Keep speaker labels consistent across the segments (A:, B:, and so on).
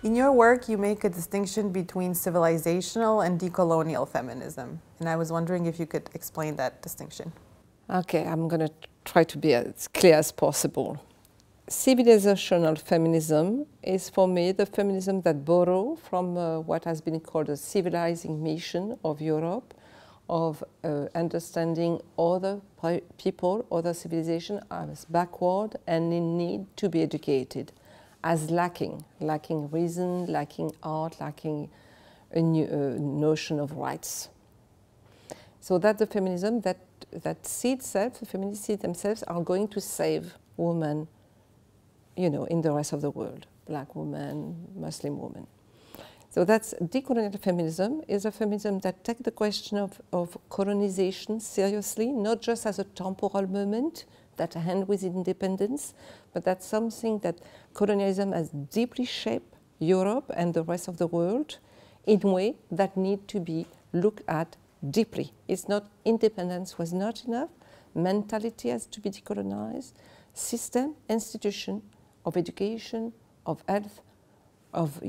A: In your work, you make a distinction between civilizational and decolonial feminism. And I was wondering if you could explain that distinction.
B: Okay, I'm going to try to be as clear as possible. Civilizational feminism is, for me, the feminism that borrows from what has been called a civilizing mission of Europe, of understanding other people, other civilization as backward and in need to be educated, as lacking reason, lacking art, lacking a new notion of rights. So that's the feminism that see itself, the feminists see themselves are going to save women, you know, in the rest of the world, black women, Muslim women. So that's decolonial feminism, is a feminism that takes the question of colonization seriously, not just as a temporal moment that ends with independence, but that's something that colonialism has deeply shaped Europe and the rest of the world in a way that need to be looked at deeply. It's not independence was not enough, mentality has to be decolonized, system, institution of education, of health, of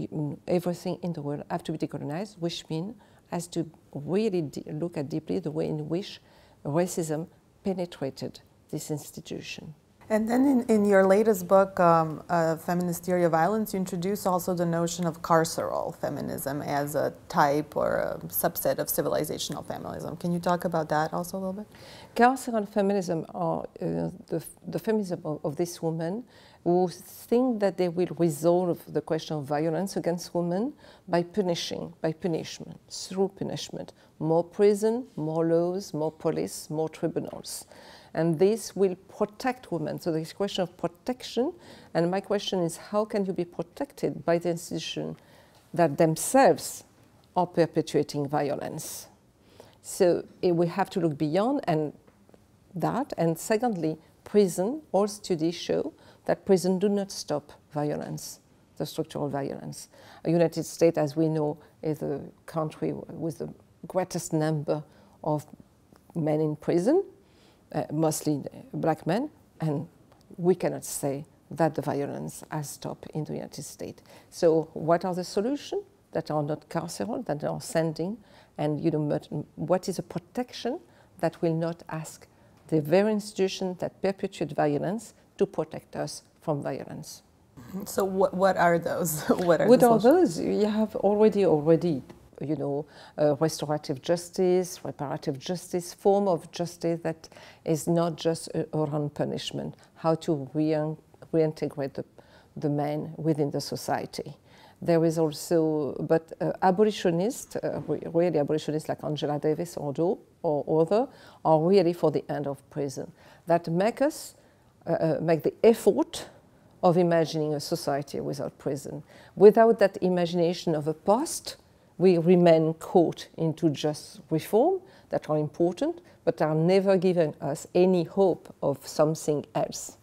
B: everything in the world have to be decolonized, which means has to really look at deeply the way in which racism penetrated this institution.
A: And then in your latest book, Feminist Theory of Violence, you introduce also the notion of carceral feminism as a type or a subset of civilizational feminism. Can you talk about that also a little bit?
B: Carceral feminism are the feminism of these women who think that they will resolve the question of violence against women by punishment, through punishment. More prison, more laws, more police, more tribunals. And this will protect women. So there's a question of protection. And my question is, how can you be protected by the institution that themselves are perpetuating violence? So we have to look beyond and that. And secondly, prison, all studies show that prison do not stop violence, the structural violence. The United States, as we know, is a country with the greatest number of men in prison, mostly black men, and we cannot say that the violence has stopped in the United States. So what are the solutions that are not carceral, that are sending, and you know, what is a protection that will not ask the very institutions that perpetuate violence to protect us from violence?
A: So what are those? What are
B: those? You have already, you know, restorative justice, reparative justice, form of justice that is not just around punishment, how to reintegrate the men within the society. There is also, but abolitionists, really abolitionists like Angela Davis or other, are really for the end of prison. That make us make the effort of imagining a society without prison. Without that imagination of a past, we remain caught into just reform that are important, but are never giving us any hope of something else.